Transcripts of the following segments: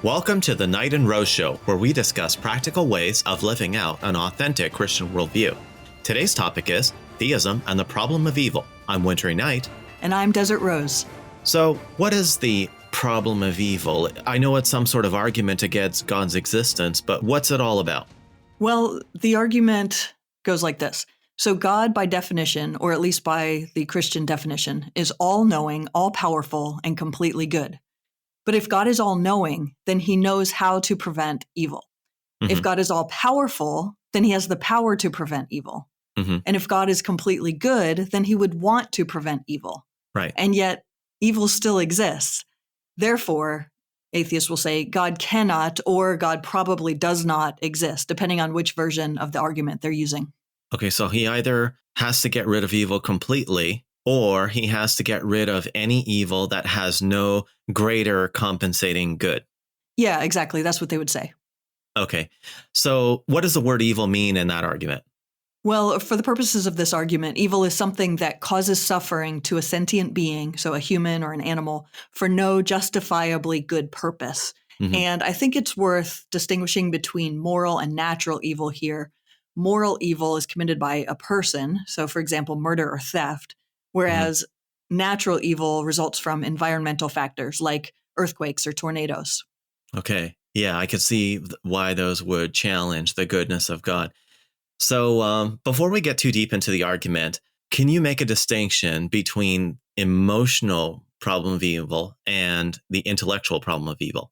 Welcome to the Knight and Rose Show, where we discuss practical ways of living out an authentic Christian worldview. Today's topic is theism and the problem of evil. I'm Wintery Knight. And I'm Desert Rose. So, what is the problem of evil? I know it's some sort of argument against God's existence, but what's it all about? Well, the argument goes like this. So God, by definition, or at least by the Christian definition, is all-knowing, all-powerful, and completely good. But if God is all-knowing, then he knows how to prevent evil. Mm-hmm. If God is all-powerful, then he has the power to prevent evil. Mm-hmm. And if God is completely good, then he would want to prevent evil. Right. And yet, evil still exists. Therefore, atheists will say God cannot or God probably does not exist, depending on which version of the argument they're using. Okay, so he either has to get rid of evil completely, or he has to get rid of any evil that has no greater compensating good. Yeah, exactly. That's what they would say. Okay. So what does the word evil mean in that argument? Well, for the purposes of this argument, evil is something that causes suffering to a sentient being, so a human or an animal, for no justifiably good purpose. Mm-hmm. And I think it's worth distinguishing between moral and natural evil here. Moral evil is committed by a person, so for example, murder or theft, whereas natural evil results from environmental factors like earthquakes or tornadoes. Okay. Yeah, I could see why those would challenge the goodness of God. So before we get too deep into the argument, can you make a distinction between emotional problem of evil and the intellectual problem of evil?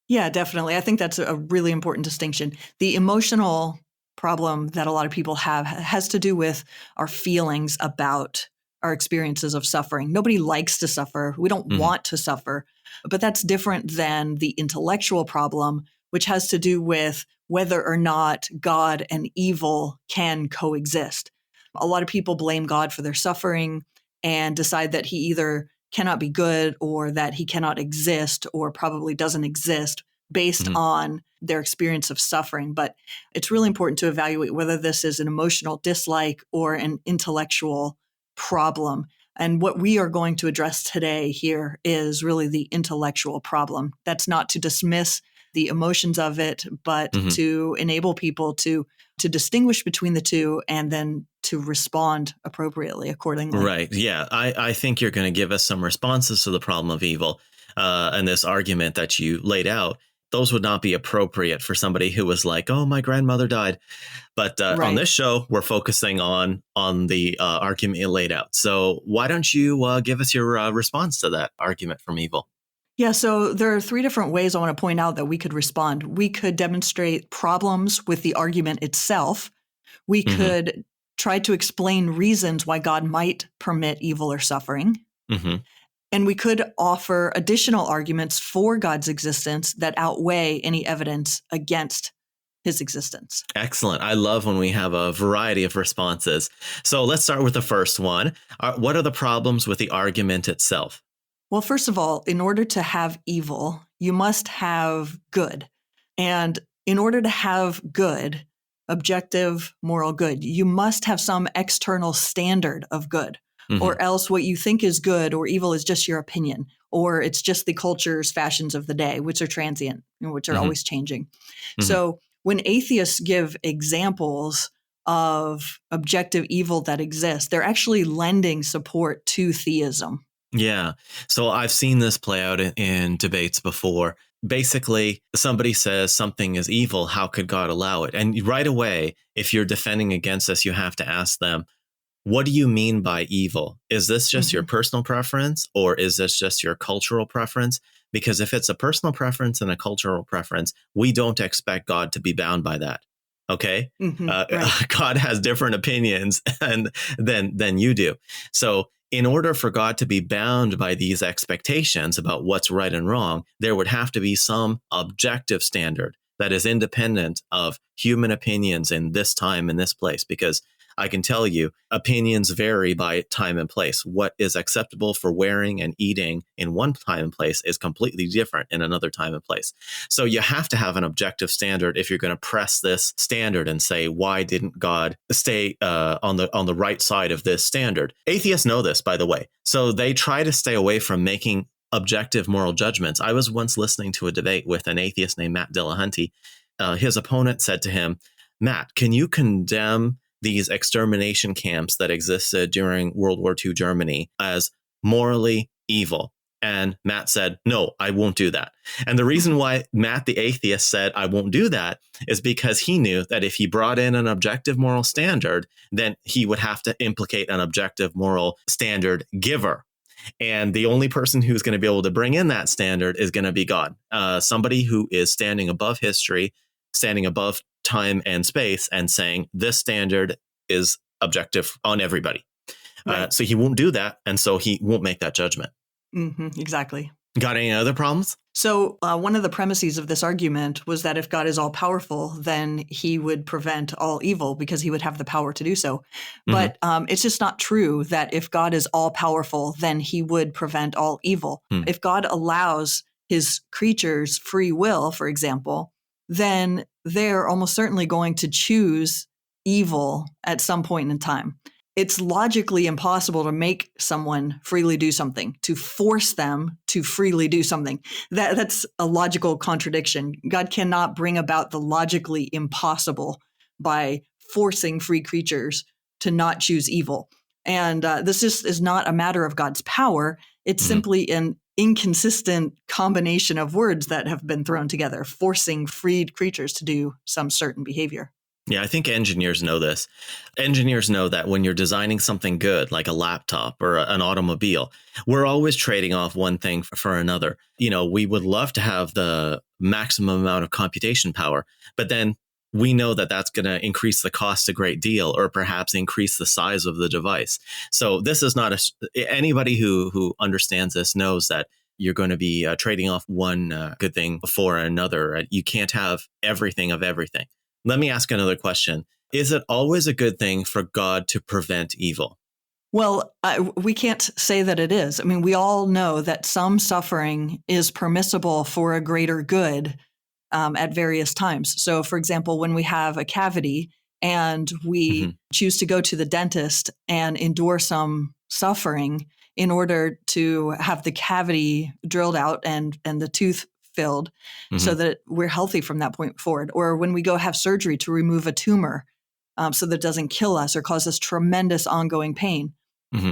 Yeah, definitely. I think that's a really important distinction. The emotional problem that a lot of people have has to do with our feelings about our experiences of suffering. Nobody likes to suffer. We don't want to suffer. But that's different than the intellectual problem, which has to do with whether or not God and evil can coexist. A lot of people blame God for their suffering and decide that he either cannot be good or that he cannot exist or probably doesn't exist based on their experience of suffering. But it's really important to evaluate whether this is an emotional dislike or an intellectual problem. And what we are going to address today here is really the intellectual problem. That's not to dismiss the emotions of it, but to enable people to distinguish between the two and then to respond appropriately accordingly. Right. Yeah. I think you're going to give us some responses to the problem of evil and this argument that you laid out. Those would not be appropriate for somebody who was like, oh, my grandmother died. But on this show, we're focusing on the argument you laid out. So why don't you give us your response to that argument from evil? Yeah, so there are three different ways I want to point out that we could respond. We could demonstrate problems with the argument itself. We could try to explain reasons why God might permit evil or suffering. And we could offer additional arguments for God's existence that outweigh any evidence against his existence. Excellent. I love when we have a variety of responses. So let's start with the first one. What are the problems with the argument itself? Well, first of all, in order to have evil, you must have good. And in order to have good, objective moral good, you must have some external standard of good. Or else what you think is good or evil is just your opinion, or it's just the culture's fashions of the day, which are transient, which are always changing. So when atheists give examples of objective evil that exists, they're actually lending support to theism. Yeah. So I've seen this play out in debates before. Basically, somebody says something is evil. How could God allow it? And right away, if you're defending against this, you have to ask them, what do you mean by evil? Is this just your personal preference, or is this just your cultural preference? Because if it's a personal preference and a cultural preference, we don't expect God to be bound by that. Okay? Right. God has different opinions than you do. So in order for God to be bound by these expectations about what's right and wrong, there would have to be some objective standard that is independent of human opinions in this time and this place, because I can tell you opinions vary by time and place. What is acceptable for wearing and eating in one time and place is completely different in another time and place. So you have to have an objective standard if you're going to press this standard and say, why didn't God stay on the right side of this standard? Atheists know this, by the way. So they try to stay away from making objective moral judgments. I was once listening to a debate with an atheist named Matt Dillahunty. His opponent said to him, Matt, can you condemn these extermination camps that existed during World War II Germany as morally evil? And Matt said, no, I won't do that. And the reason why Matt, the atheist, said, I won't do that is because he knew that if he brought in an objective moral standard, then he would have to implicate an objective moral standard giver. And the only person who's going to be able to bring in that standard is going to be God, somebody who is standing above history, standing above time and space, and saying this standard is objective on everybody. Right. So he won't do that. And so he won't make that judgment. Exactly. Got any other problems? So one of the premises of this argument was that if God is all powerful, then he would prevent all evil because he would have the power to do so. But it's just not true that if God is all powerful, then he would prevent all evil. If God allows his creatures free will, for example, then they're almost certainly going to choose evil at some point in time. It's logically impossible to make someone freely do something, to force them to freely do something. That's a logical contradiction. God cannot bring about the logically impossible by forcing free creatures to not choose evil. And this just is not a matter of God's power. It's simply an inconsistent combination of words that have been thrown together, forcing freed creatures to do some certain behavior. Yeah, I think engineers know this. Engineers know that when you're designing something good, like a laptop or an automobile, we're always trading off one thing for another. You know, we would love to have the maximum amount of computation power, but then we know that that's going to increase the cost a great deal, or perhaps increase the size of the device. So this is not anybody who understands this knows that you're going to be trading off one good thing for another. You can't have everything of everything. Let me ask another question. Is it always a good thing for God to prevent evil? Well, we can't say that it is. I mean, we all know that some suffering is permissible for a greater good at various times. So, for example, when we have a cavity and we choose to go to the dentist and endure some suffering in order to have the cavity drilled out and the tooth filled so that we're healthy from that point forward. Or when we go have surgery to remove a tumor so that it doesn't kill us or cause us tremendous ongoing pain.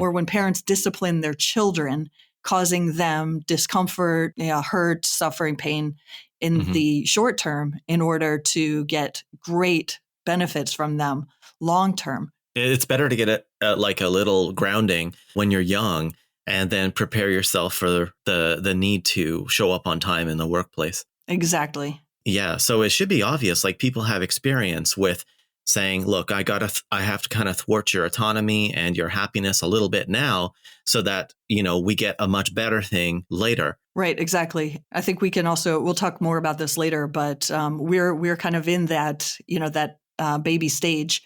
Or when parents discipline their children, causing them discomfort, hurt, suffering, pain in the short term in order to get great benefits from them long term. It's better to get like a little grounding when you're young, and then prepare yourself for the need to show up on time in the workplace. Exactly. Yeah. So it should be obvious, like people have experience with saying, look, I have to kind of thwart your autonomy and your happiness a little bit now so that, we get a much better thing later. Right. Exactly. I think we'll talk more about this later, but we're kind of in that, that baby stage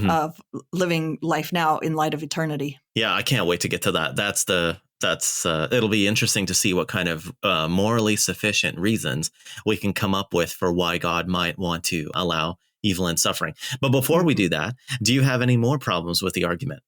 of living life now in light of eternity. Yeah, I can't wait to get to that. It'll be interesting to see what kind of morally sufficient reasons we can come up with for why God might want to allow evil and suffering. But before we do that, do you have any more problems with the argument?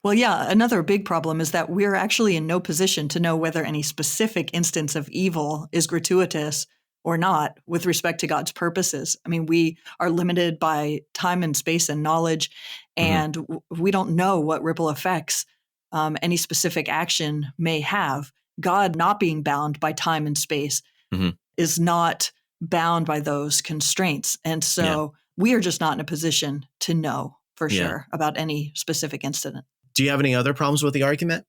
Well, yeah, another big problem is that we're actually in no position to know whether any specific instance of evil is gratuitous or not with respect to God's purposes. I mean, we are limited by time and space and knowledge, and we don't know what ripple effects any specific action may have. God not being bound by time and space is not bound by those constraints. And so we are just not in a position to know for sure about any specific incident. Do you have any other problems with the argument?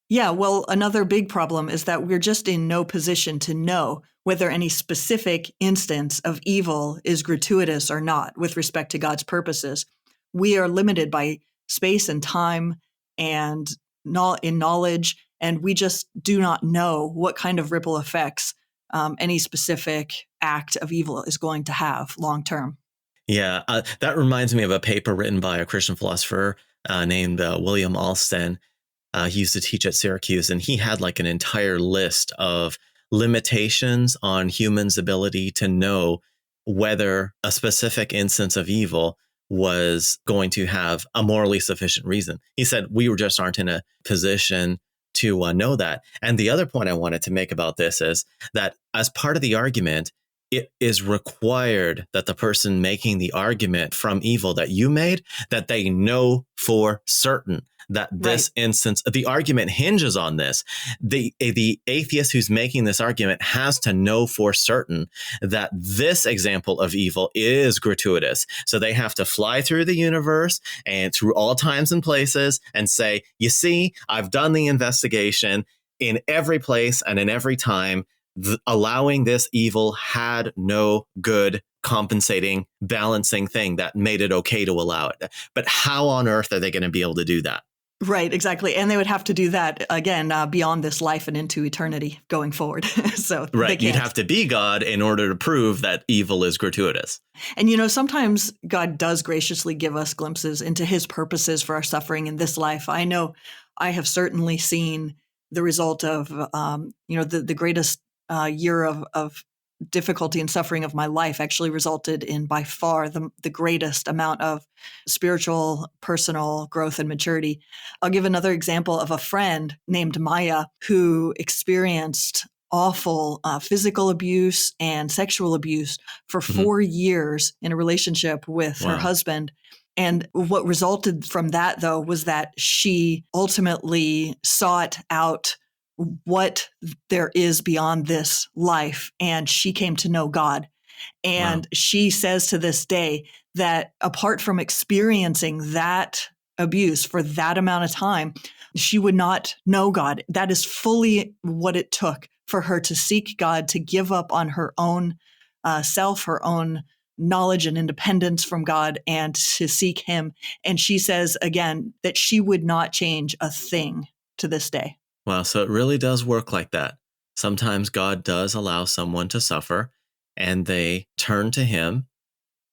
Yeah, well, another big problem is that we're just in no position to know whether any specific instance of evil is gratuitous or not with respect to God's purposes. We are limited by space and time and in knowledge, and we just do not know what kind of ripple effects any specific act of evil is going to have long term. Yeah, that reminds me of a paper written by a Christian philosopher named William Alston. He used to teach at Syracuse, and he had like an entire list of limitations on humans' ability to know whether a specific instance of evil was going to have a morally sufficient reason. He said we just aren't in a position to know that. And the other point I wanted to make about this is that as part of the argument, it is required that the person making the argument from evil that you made, that they know for certain that this instance, the argument hinges on this. The atheist who's making this argument has to know for certain that this example of evil is gratuitous. So they have to fly through the universe and through all times and places and say, you see, I've done the investigation in every place and in every time. Allowing this evil had no good compensating, balancing thing that made it okay to allow it. But how on earth are they going to be able to do that? Right, exactly. And they would have to do that, again, beyond this life and into eternity going forward. So right, you'd have to be God in order to prove that evil is gratuitous. And, sometimes God does graciously give us glimpses into his purposes for our suffering in this life. I know I have certainly seen the result of, the greatest year of difficulty and suffering of my life actually resulted in by far the greatest amount of spiritual, personal growth and maturity. I'll give another example of a friend named Maya who experienced awful physical abuse and sexual abuse for 4 years in a relationship with her husband. And what resulted from that, though, was that she ultimately sought out what there is beyond this life. And she came to know God. And she says to this day that apart from experiencing that abuse for that amount of time, she would not know God. That is fully what it took for her to seek God, to give up on her own self, her own knowledge and independence from God, and to seek him. And she says again that she would not change a thing to this day. Wow, so it really does work like that. Sometimes God does allow someone to suffer and they turn to him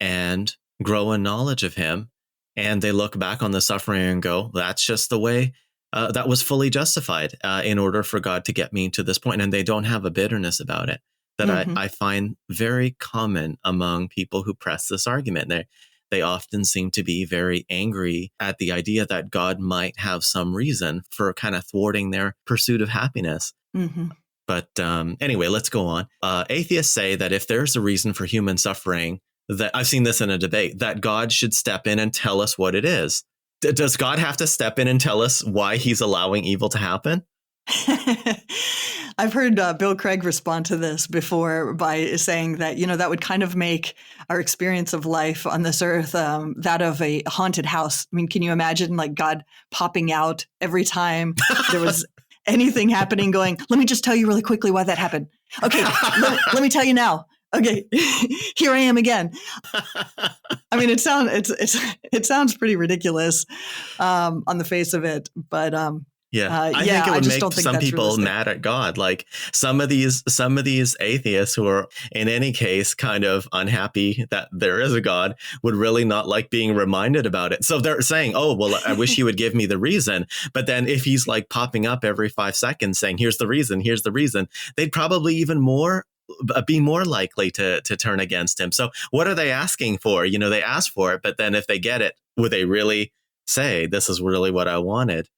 and grow in knowledge of him. And they look back on the suffering and go, that's just the way that was fully justified in order for God to get me to this point. And they don't have a bitterness about it that I find very common among people who press this argument. They often seem to be very angry at the idea that God might have some reason for kind of thwarting their pursuit of happiness. But anyway, let's go on. Atheists say that if there's a reason for human suffering, that I've seen this in a debate, that God should step in and tell us what it is. Does God have to step in and tell us why he's allowing evil to happen? I've heard Bill Craig respond to this before by saying that, that would kind of make our experience of life on this earth that of a haunted house. I mean, can you imagine like God popping out every time there was anything happening going, let me just tell you really quickly why that happened. Okay, let me tell you now. Okay, here I am again. I mean, it sounds pretty ridiculous on the face of it, but I think it would make some people realistic. Mad at God. Like some of these atheists who are in any case kind of unhappy that there is a God would really not like being reminded about it. So they're saying, oh, well, I wish he would give me the reason. But then if he's like popping up every 5 seconds saying, here's the reason, they'd probably be more likely to turn against him. So what are they asking for? They ask for it, but then if they get it, would they really say, this is really what I wanted?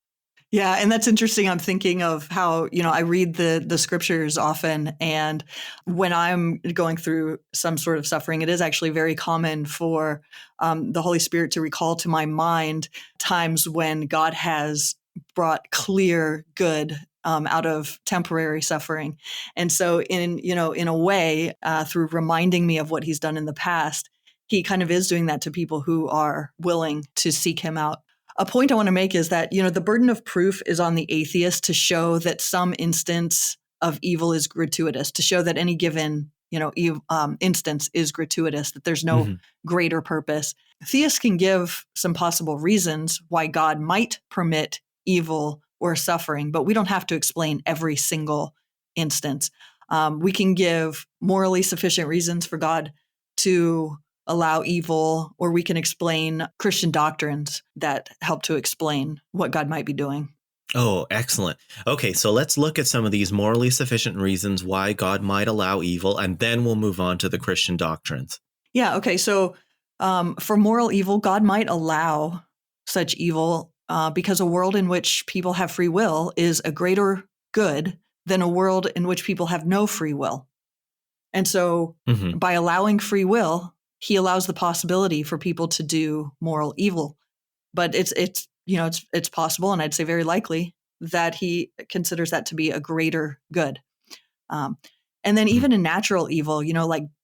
Yeah. And that's interesting. I'm thinking of how, I read the scriptures often. And when I'm going through some sort of suffering, it is actually very common for the Holy Spirit to recall to my mind times when God has brought clear good out of temporary suffering. And so in a way, through reminding me of what he's done in the past, he kind of is doing that to people who are willing to seek him out. A point I want to make is that, the burden of proof is on the atheist to show that some instance of evil is gratuitous, to show that any given, instance is gratuitous, that there's no greater purpose. Theists can give some possible reasons why God might permit evil or suffering, but we don't have to explain every single instance. We can give morally sufficient reasons for God to allow evil, or we can explain Christian doctrines that help to explain what God might be doing. Oh, excellent. Okay, so let's look at some of these morally sufficient reasons why God might allow evil, and then we'll move on to the Christian doctrines. Yeah, okay. So for moral evil, God might allow such evil because a world in which people have free will is a greater good than a world in which people have no free will. And so by allowing free will, he allows the possibility for people to do moral evil. But it's possible, and I'd say very likely, that he considers that to be a greater good. And then even in natural evil,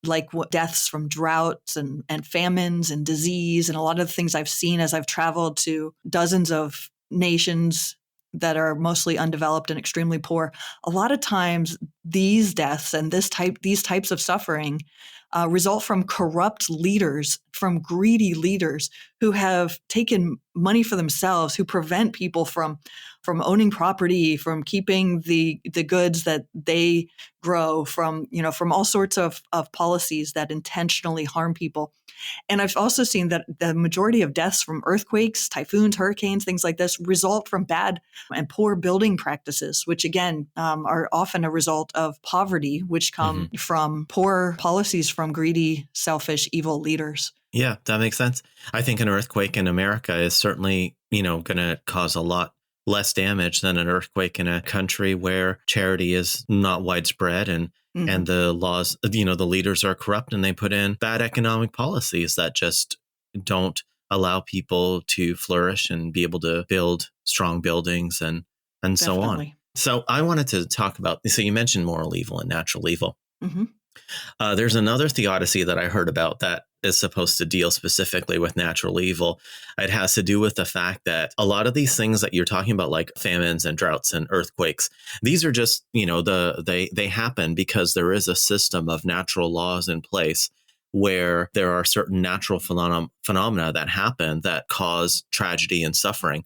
like what deaths from droughts and famines and disease, and a lot of the things I've seen as I've traveled to dozens of nations that are mostly undeveloped and extremely poor. A lot of times these deaths and these types of suffering result from corrupt leaders, from greedy leaders who have taken money for themselves, who prevent people from owning property, from keeping the goods that they grow, from all sorts of policies that intentionally harm people. And I've also seen that the majority of deaths from earthquakes, typhoons, hurricanes, things like this result from bad and poor building practices, which again are often a result of poverty, which come from poor policies from greedy, selfish, evil leaders. Yeah, that makes sense. I think an earthquake in America is certainly, going to cause a lot less damage than an earthquake in a country where charity is not widespread and the laws, the leaders are corrupt and they put in bad economic policies that just don't allow people to flourish and be able to build strong buildings and so on. So I wanted to talk about, so you mentioned moral evil and natural evil. There's another theodicy that I heard about that is supposed to deal specifically with natural evil. It has to do with the fact that a lot of these things that you're talking about, like famines and droughts and earthquakes, these are just, they happen because there is a system of natural laws in place where there are certain natural phenomena that happen that cause tragedy and suffering.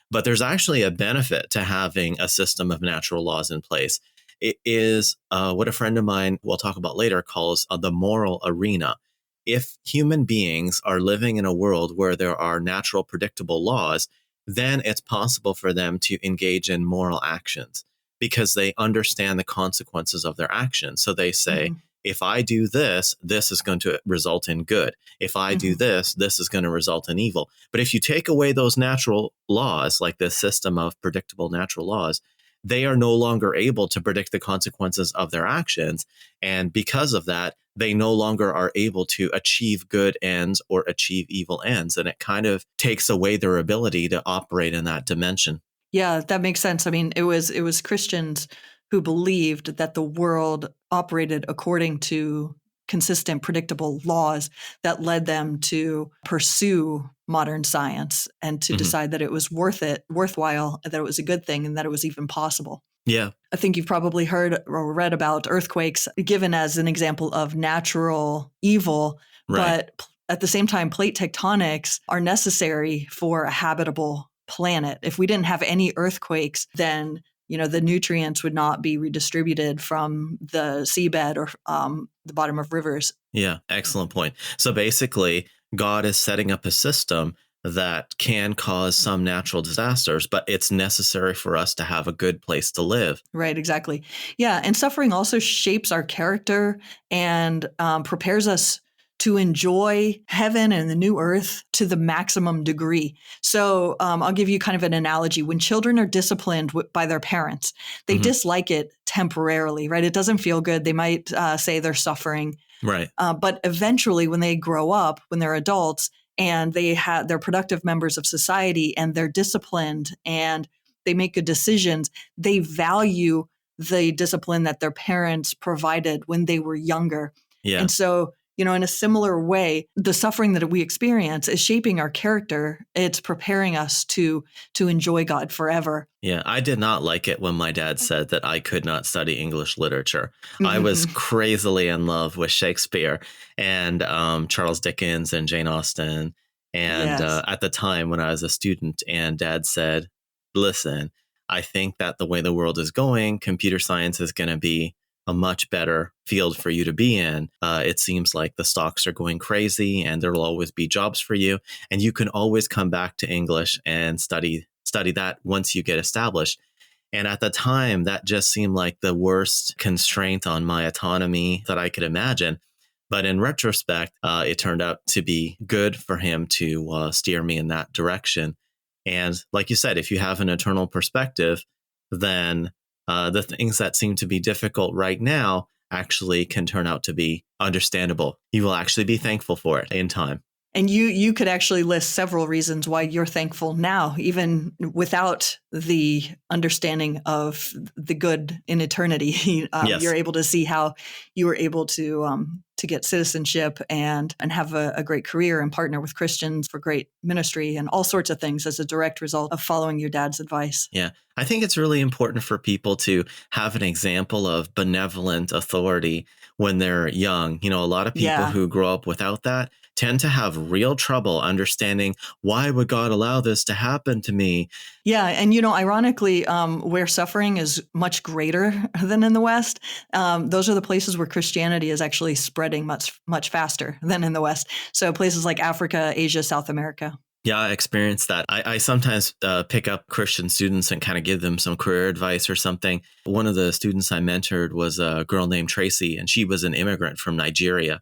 But there's actually a benefit to having a system of natural laws in place. It is what a friend of mine, we'll talk about later, calls the moral arena. If human beings are living in a world where there are natural, predictable laws, then it's possible for them to engage in moral actions because they understand the consequences of their actions. So they say, if I do this, this is going to result in good. If I do this, this is going to result in evil. But if you take away those natural laws, like this system of predictable natural laws, they are no longer able to predict the consequences of their actions. And because of that, they no longer are able to achieve good ends or achieve evil ends. And it kind of takes away their ability to operate in that dimension. Yeah, that makes sense. I mean, it was Christians who believed that the world operated according to consistent, predictable laws that led them to pursue modern science and to decide that it was worthwhile, that it was a good thing, and that it was even possible. Yeah. I think you've probably heard or read about earthquakes given as an example of natural evil, but at the same time, plate tectonics are necessary for a habitable planet. If we didn't have any earthquakes, then the nutrients would not be redistributed from the seabed or the bottom of rivers. Yeah, excellent point. So basically, God is setting up a system that can cause some natural disasters, but it's necessary for us to have a good place to live. Right, exactly. Yeah, and suffering also shapes our character and prepares us to enjoy heaven and the new earth to the maximum degree. So I'll give you kind of an analogy. When children are disciplined by their parents, they dislike it temporarily, right? It doesn't feel good. They might say they're suffering. Right. But eventually, when they grow up, when they're adults, and they're productive members of society, and they're disciplined, and they make good decisions, they value the discipline that their parents provided when they were younger. Yeah. And so, in a similar way, the suffering that we experience is shaping our character. It's preparing us to enjoy God forever. Yeah, I did not like it when my dad said that I could not study English literature. I was crazily in love with Shakespeare and Charles Dickens and Jane Austen. And at the time when I was a student, and Dad said, listen, I think that the way the world is going, computer science is going to be a much better field for you to be in. It seems like the stocks are going crazy and there will always be jobs for you. And you can always come back to English and study that once you get established. And at the time, that just seemed like the worst constraint on my autonomy that I could imagine. But in retrospect, it turned out to be good for him to steer me in that direction. And like you said, if you have an eternal perspective, then the things that seem to be difficult right now actually can turn out to be understandable. You will actually be thankful for it in time. And you could actually list several reasons why you're thankful now, even without the understanding of the good in eternity. Yes. You're able to see how you were able to get citizenship and have a great career and partner with Christians for great ministry and all sorts of things as a direct result of following your dad's advice. Yeah. I think it's really important for people to have an example of benevolent authority when they're young. A lot of people who grow up without that tend to have real trouble understanding, why would God allow this to happen to me? Yeah. And, ironically, where suffering is much greater than in the West, those are the places where Christianity is actually spreading much, much faster than in the West. So places like Africa, Asia, South America. Yeah, I experienced that. I sometimes pick up Christian students and kind of give them some career advice or something. One of the students I mentored was a girl named Tracy, and she was an immigrant from Nigeria.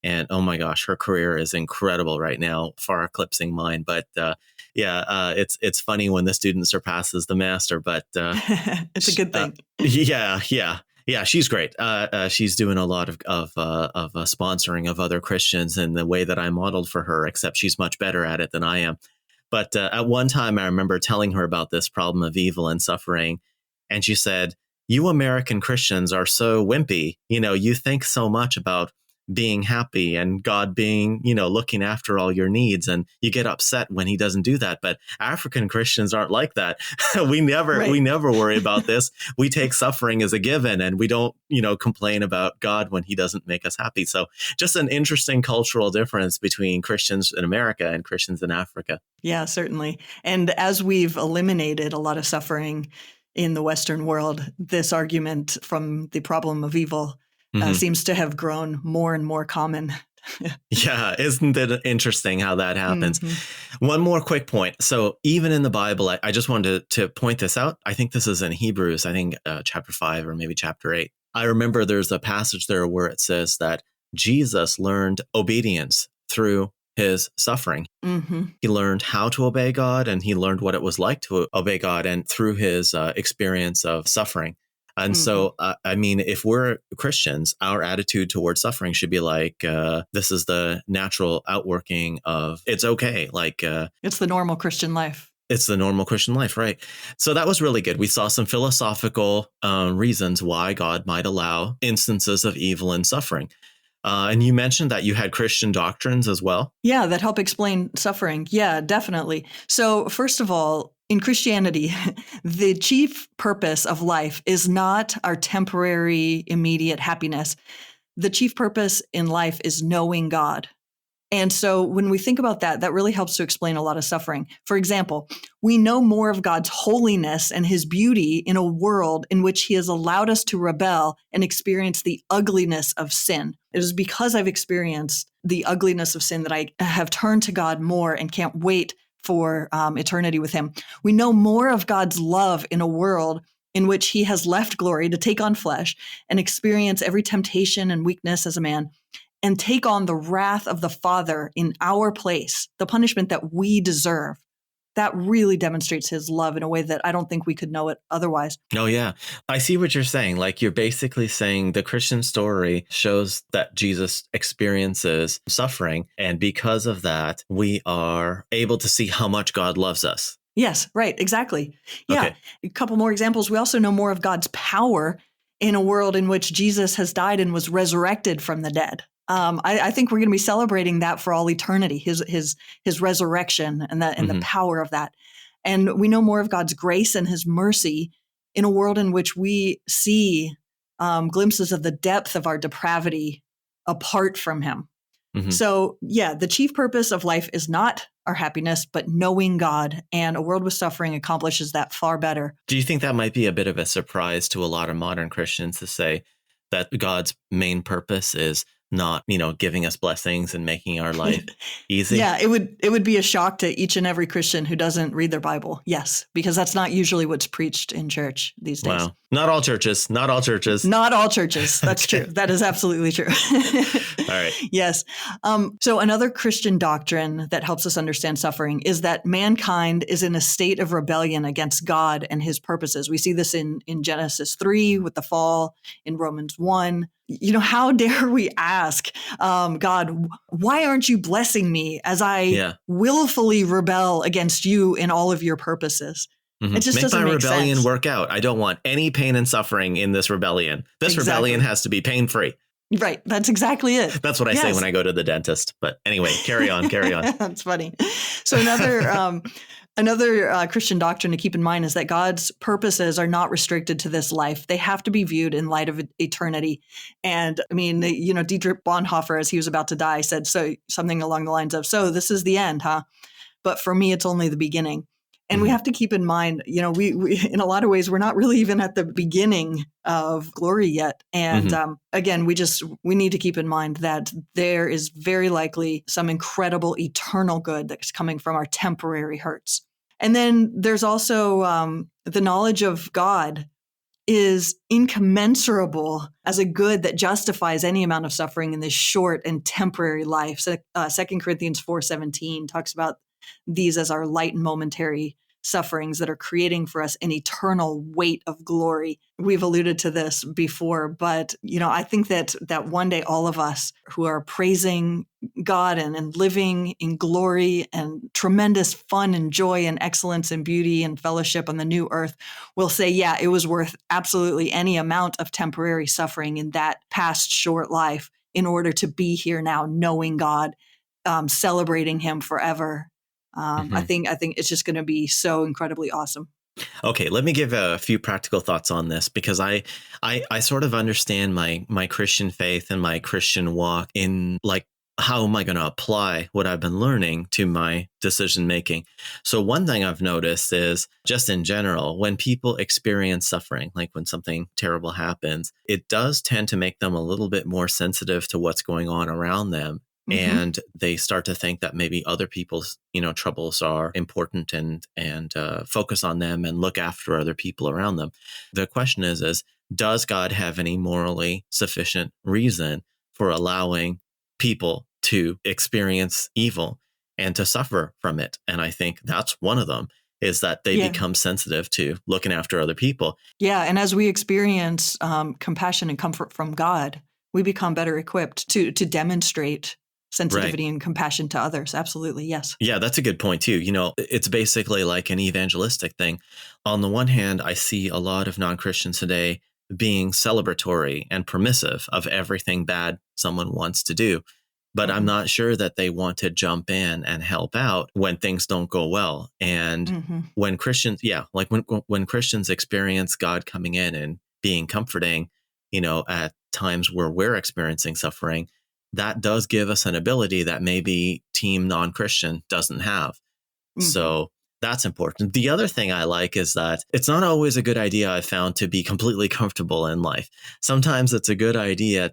And oh my gosh, her career is incredible right now, far eclipsing mine. But it's funny when the student surpasses the master. But it's a good thing. Yeah, she's great. She's doing a lot of sponsoring of other Christians in the way that I modeled for her, except she's much better at it than I am. But at one time, I remember telling her about this problem of evil and suffering. And she said, "You American Christians are so wimpy. You think so much about being happy and God being, looking after all your needs. And you get upset when he doesn't do that. But African Christians aren't like that. We never worry about this. We take suffering as a given, and we don't, complain about God when he doesn't make us happy." So just an interesting cultural difference between Christians in America and Christians in Africa. Yeah, certainly. And as we've eliminated a lot of suffering in the Western world, this argument from the problem of evil seems to have grown more and more common. Yeah, isn't it interesting how that happens? Mm-hmm. One more quick point. So even in the Bible, I just wanted to point this out. I think this is in Hebrews, chapter 5 or maybe chapter 8. I remember there's a passage there where it says that Jesus learned obedience through his suffering. Mm-hmm. He learned how to obey God, and he learned what it was like to obey God, and through his experience of suffering. And so, if we're Christians, our attitude towards suffering should be like, this is the natural outworking of it's okay. It's the normal Christian life. It's the normal Christian life, right? So that was really good. We saw some philosophical reasons why God might allow instances of evil and suffering. And you mentioned that you had Christian doctrines as well. Yeah, that help explain suffering. Yeah, definitely. So first of all, in Christianity, the chief purpose of life is not our temporary, immediate happiness. The chief purpose in life is knowing God. And so when we think about that, that really helps to explain a lot of suffering. For example, we know more of God's holiness and his beauty in a world in which he has allowed us to rebel and experience the ugliness of sin. It is because I've experienced the ugliness of sin that I have turned to God more and can't wait for eternity with him. We know more of God's love in a world in which he has left glory to take on flesh and experience every temptation and weakness as a man and take on the wrath of the Father in our place, the punishment that we deserve. That really demonstrates his love in a way that I don't think we could know it otherwise. Oh, yeah. I see what you're saying. You're basically saying the Christian story shows that Jesus experiences suffering. And because of that, we are able to see how much God loves us. Yes, right. Exactly. Yeah. Okay. A couple more examples. We also know more of God's power in a world in which Jesus has died and was resurrected from the dead. I think we're going to be celebrating that for all eternity, his resurrection and the power of that. And we know more of God's grace and his mercy in a world in which we see glimpses of the depth of our depravity apart from him. Mm-hmm. So, yeah, the chief purpose of life is not our happiness, but knowing God, and a world with suffering accomplishes that far better. Do you think that might be a bit of a surprise to a lot of modern Christians to say that God's main purpose is not, giving us blessings and making our life easy? Yeah, it would be a shock to each and every Christian who doesn't read their Bible. Yes, because that's not usually what's preached in church these days. Wow. Not all churches. Not all churches. Not all churches. That's true. That is absolutely true. All right. Yes. So another Christian doctrine that helps us understand suffering is that mankind is in a state of rebellion against God and his purposes. We see this in Genesis 3 with the fall, in Romans 1. How dare we ask God, why aren't you blessing me as I willfully rebel against you in all of your purposes? Mm-hmm. It just doesn't make my make rebellion sense. work out. I don't want any pain and suffering in this rebellion. This rebellion has to be pain-free. Right. That's exactly it. That's what I say when I go to the dentist. But anyway, carry on. That's funny. So another Christian doctrine to keep in mind is that God's purposes are not restricted to this life. They have to be viewed in light of eternity. And I mean, Dietrich Bonhoeffer, as he was about to die, said something along the lines of, "So this is the end, huh? But for me, it's only the beginning." And we have to keep in mind, we in a lot of ways, we're not really even at the beginning of glory yet. And again, we need to keep in mind that there is very likely some incredible eternal good that's coming from our temporary hurts. And then there's also the knowledge of God is incommensurable as a good that justifies any amount of suffering in this short and temporary life. So 2 Corinthians 4:17 talks about these as our light and momentary sufferings that are creating for us an eternal weight of glory. We've alluded to this before, but I think that one day all of us who are praising God and living in glory and tremendous fun and joy and excellence and beauty and fellowship on the new earth will say, yeah, it was worth absolutely any amount of temporary suffering in that past short life in order to be here now, knowing God, celebrating him forever. I think it's just going to be so incredibly awesome. Okay, let me give a few practical thoughts on this because I sort of understand my Christian faith and my Christian walk in how am I going to apply what I've been learning to my decision making? So one thing I've noticed is just in general, when people experience suffering, like when something terrible happens, it does tend to make them a little bit more sensitive to what's going on around them. And they start to think that maybe other people's, troubles are important and focus on them and look after other people around them. The question is, does God have any morally sufficient reason for allowing people to experience evil and to suffer from it? And I think that's one of them, is that they become sensitive to looking after other people. Yeah. And as we experience compassion and comfort from God, we become better equipped to demonstrate sensitivity and compassion to others. Absolutely. Yes. Yeah, that's a good point too. It's basically like an evangelistic thing. On the one hand, I see a lot of non-Christians today being celebratory and permissive of everything bad someone wants to do. But I'm not sure that they want to jump in and help out when things don't go well. And when Christians, when Christians experience God coming in and being comforting, at times where we're experiencing suffering, that does give us an ability that maybe team non-Christian doesn't have. So that's important. The other thing I like is that it's not always a good idea, I've found, to be completely comfortable in life. Sometimes it's a good idea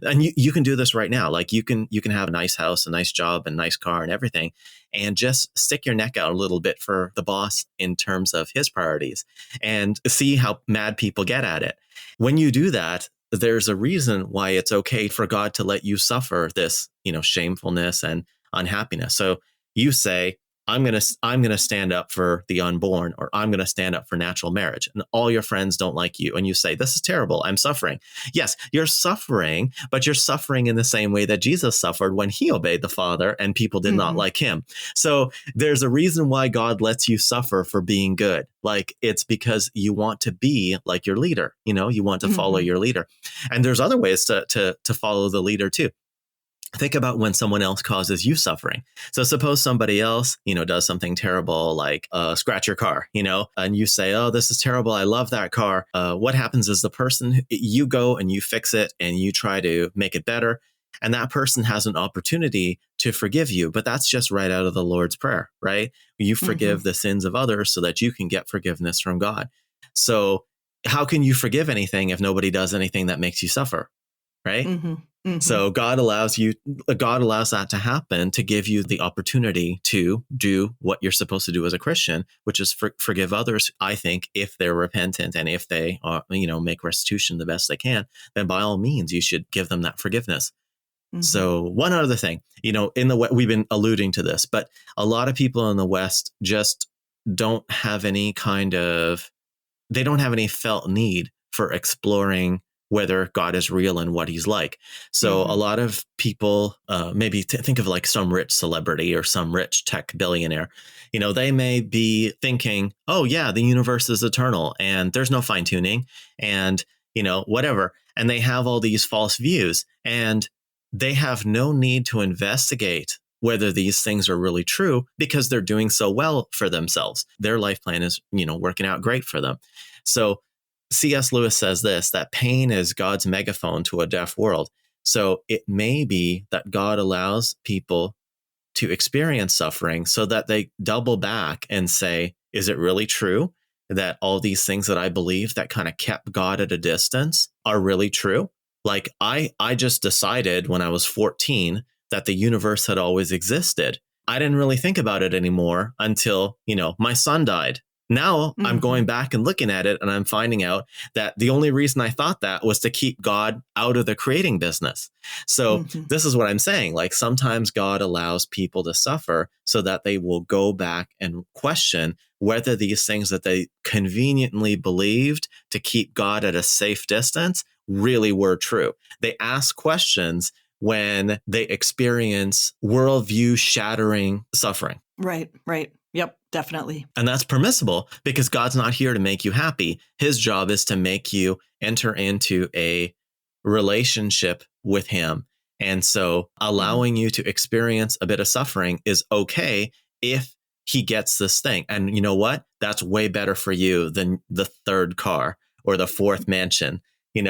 and you can do this right now. Like you can have a nice house, a nice job, a nice car and everything, and just stick your neck out a little bit for the boss in terms of his priorities and see how mad people get at it. When you do that, there's a reason why it's okay for God to let you suffer this, shamefulness and unhappiness. So you say, I'm going to stand up for the unborn, or I'm going to stand up for natural marriage, and all your friends don't like you. And you say, this is terrible. I'm suffering. Yes, you're suffering, but you're suffering in the same way that Jesus suffered when he obeyed the Father and people did not like him. So there's a reason why God lets you suffer for being good. Like it's because you want to be like your leader. You want to follow your leader. And there's other ways to follow the leader too. Think about when someone else causes you suffering. So suppose somebody else, does something terrible, like scratch your car, and you say, oh, this is terrible. I love that car. What happens is you go and you fix it and you try to make it better. And that person has an opportunity to forgive you. But that's just right out of the Lord's Prayer, right? You forgive the sins of others so that you can get forgiveness from God. So how can you forgive anything if nobody does anything that makes you suffer? Right? So God allows that to happen to give you the opportunity to do what you're supposed to do as a Christian, which is forgive others. I think if they're repentant and if they are, make restitution the best they can, then by all means, you should give them that forgiveness. So one other thing, in the West, we've been alluding to this, but a lot of people in the West just don't have any they don't have any felt need for exploring whether God is real and what he's like. So a lot of people, maybe think of like some rich celebrity or some rich tech billionaire, they may be thinking, oh yeah, the universe is eternal and there's no fine tuning and, whatever. And they have all these false views and they have no need to investigate whether these things are really true because they're doing so well for themselves. Their life plan is, working out great for them. So C.S. Lewis says this, that pain is God's megaphone to a deaf world. So it may be that God allows people to experience suffering so that they double back and say, is it really true that all these things that I believe that kind of kept God at a distance are really true? Like I just decided when I was 14 that the universe had always existed. I didn't really think about it anymore until, my son died. Now I'm going back and looking at it and I'm finding out that the only reason I thought that was to keep God out of the creating business. So this is what I'm saying. Like sometimes God allows people to suffer so that they will go back and question whether these things that they conveniently believed to keep God at a safe distance really were true. They ask questions when they experience worldview shattering suffering. Right. Yep, definitely. And that's permissible because God's not here to make you happy. His job is to make you enter into a relationship with him. And so allowing you to experience a bit of suffering is okay if he gets this thing. And you know what? That's way better for you than the third car or the fourth mansion.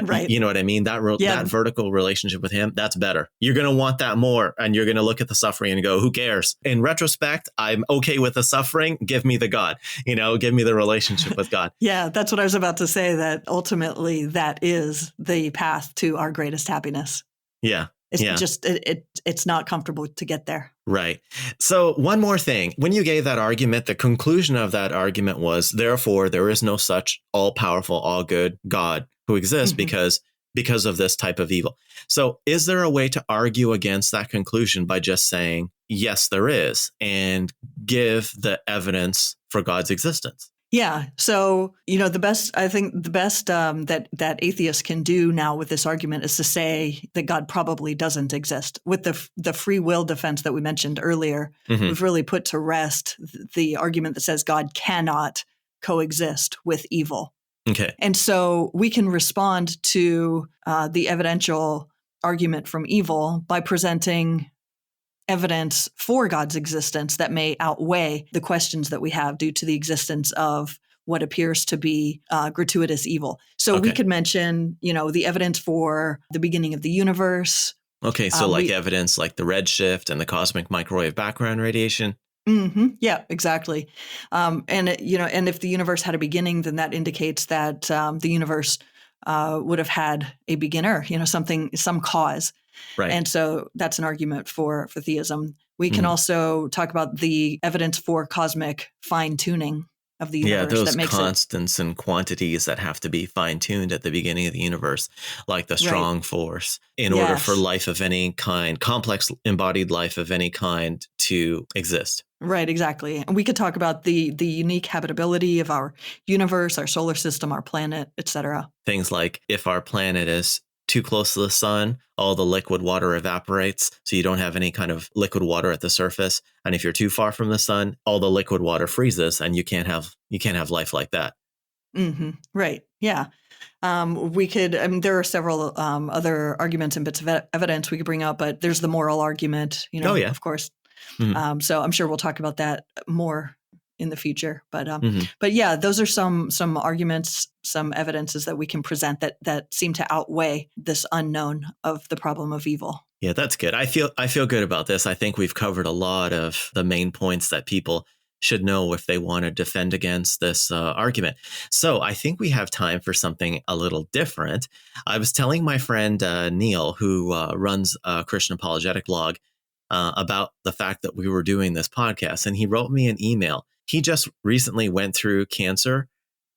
Right. You know what I mean? That vertical relationship with him, that's better. You're going to want that more. And you're going to look at the suffering and go, who cares? In retrospect, I'm okay with the suffering. Give me the God, give me the relationship with God. Yeah, that's what I was about to say, that ultimately that is the path to our greatest happiness. Yeah. It's just, it's not comfortable to get there. Right. So one more thing, when you gave that argument, the conclusion of that argument was, therefore, there is no such all powerful, all good God who exists because of this type of evil. So is there a way to argue against that conclusion by just saying, yes, there is, and give the evidence for God's existence? Yeah. So, the best that atheists can do now with this argument is to say that God probably doesn't exist. With the free will defense that we mentioned earlier, we've really put to rest the argument that says God cannot coexist with evil. Okay. And so we can respond to the evidential argument from evil by presenting evidence for God's existence that may outweigh the questions that we have due to the existence of what appears to be gratuitous evil. So we could mention, the evidence for the beginning of the universe. Okay, so evidence like the redshift and the cosmic microwave background radiation. Yeah, exactly. And if the universe had a beginning, then that indicates that the universe would have had a beginner, some cause. Right. And so that's an argument for theism. We can also talk about the evidence for cosmic fine tuning of the universe. Yeah, those that makes constants and quantities that have to be fine tuned at the beginning of the universe, like the strong force, in order for life of any kind, complex embodied life of any kind to exist. Right, exactly. And we could talk about the unique habitability of our universe, our solar system, our planet, etc. Things like if our planet is too close to the sun, all the liquid water evaporates, so you don't have any kind of liquid water at the surface. And if you're too far from the sun, all the liquid water freezes, and you can't have life like that. Right. Yeah. We could. There are several other arguments and bits of evidence we could bring up, but there's the moral argument. Of course. So I'm sure we'll talk about that more in the future. But yeah, those are some arguments, some evidences that we can present that seem to outweigh this unknown of the problem of evil. Yeah, that's good. I feel good about this. I think we've covered a lot of the main points that people should know if they want to defend against this argument. So I think we have time for something a little different. I was telling my friend Neil, who runs a Christian apologetic blog, about the fact that we were doing this podcast, and he wrote me an email. He just recently went through cancer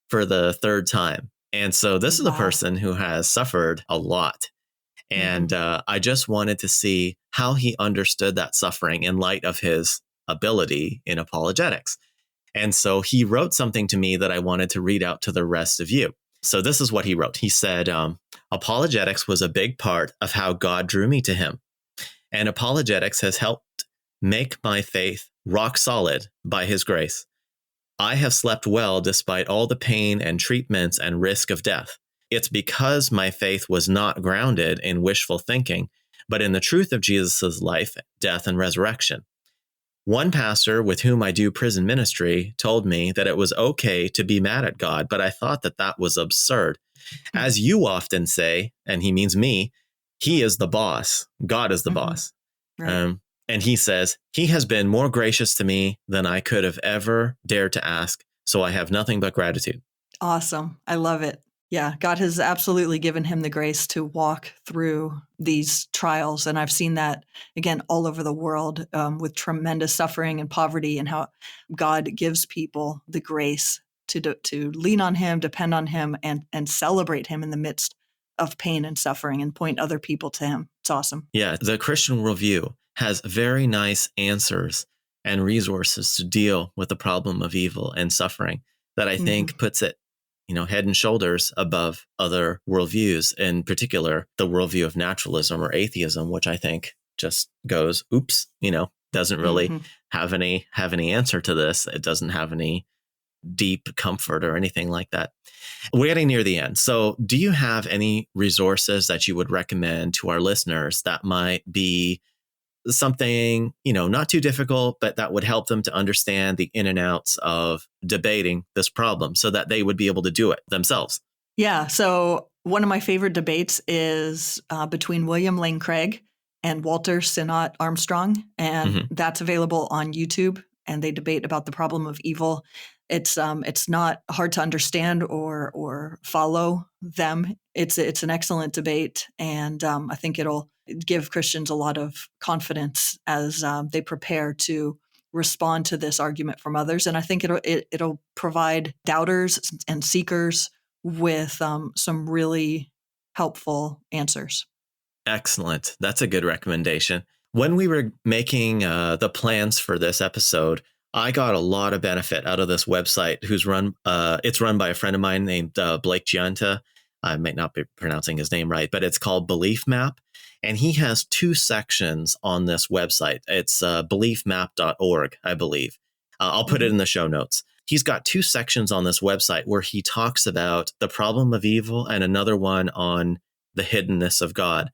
for the third time. And so this is a person who has suffered a lot. And I just wanted to see how he understood that suffering in light of his ability in apologetics. And so he wrote something to me that I wanted to read out to the rest of you. So this is what he wrote. He said, apologetics was a big part of how God drew me to him. And apologetics has helped make my faith rock solid by his grace. I have slept well despite all the pain and treatments and risk of death. It's because my faith was not grounded in wishful thinking, but in the truth of Jesus' life, death, and resurrection. One pastor with whom I do prison ministry told me that it was okay to be mad at God, but I thought that that was absurd. As you often say, and he means me, he is the boss. God is the boss. Right. And he says, he has been more gracious to me than I could have ever dared to ask. So I have nothing but gratitude. Awesome. I love it. Yeah, God has absolutely given him the grace to walk through these trials. And I've seen that, again, all over the world with tremendous suffering and poverty, and how God gives people the grace to lean on him, depend on him, and celebrate him in the midst of pain and suffering, and point other people to him. It's awesome. Yeah, the Christian worldview has very nice answers and resources to deal with the problem of evil and suffering that I think puts it head and shoulders above other worldviews, in particular, the worldview of naturalism or atheism, which I think just goes, oops, doesn't really have any answer to this. It doesn't have any deep comfort or anything like that. We're getting near the end. So do you have any resources that you would recommend to our listeners that might be something, not too difficult, but that would help them to understand the in and outs of debating this problem so that they would be able to do it themselves? Yeah. So one of my favorite debates is between William Lane Craig and Walter Sinnott Armstrong. And that's available on YouTube. And they debate about the problem of evil. It's not hard to understand or follow them. It's an excellent debate. And I think it'll give Christians a lot of confidence as they prepare to respond to this argument from others. And I think it'll provide doubters and seekers with some really helpful answers. Excellent. That's a good recommendation. When we were making the plans for this episode, I got a lot of benefit out of this website it's run by a friend of mine named Blake Giunta. I might not be pronouncing his name right, but it's called Belief Map. And he has 2 sections on this website. It's beliefmap.org, I believe. I'll put it in the show notes. He's got 2 sections on this website where he talks about the problem of evil and another one on the hiddenness of God.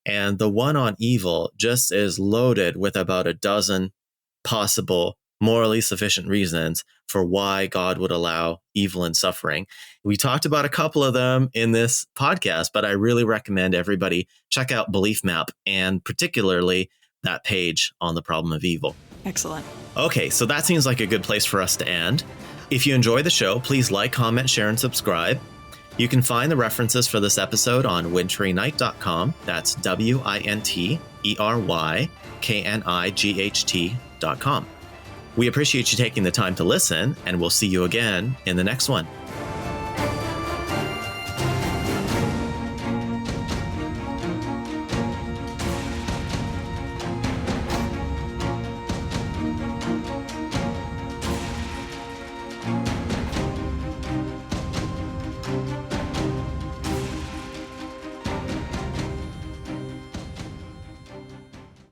And the one on evil just is loaded with about a dozen possible morally sufficient reasons for why God would allow evil and suffering. We talked about a couple of them in this podcast, but I really recommend everybody check out Belief Map, and particularly that page on the problem of evil. Excellent. Okay, so that seems like a good place for us to end. If you enjoy the show, please like, comment, share, and subscribe. You can find the references for this episode on winterynight.com. That's winteryknight.com. We appreciate you taking the time to listen, and we'll see you again in the next one.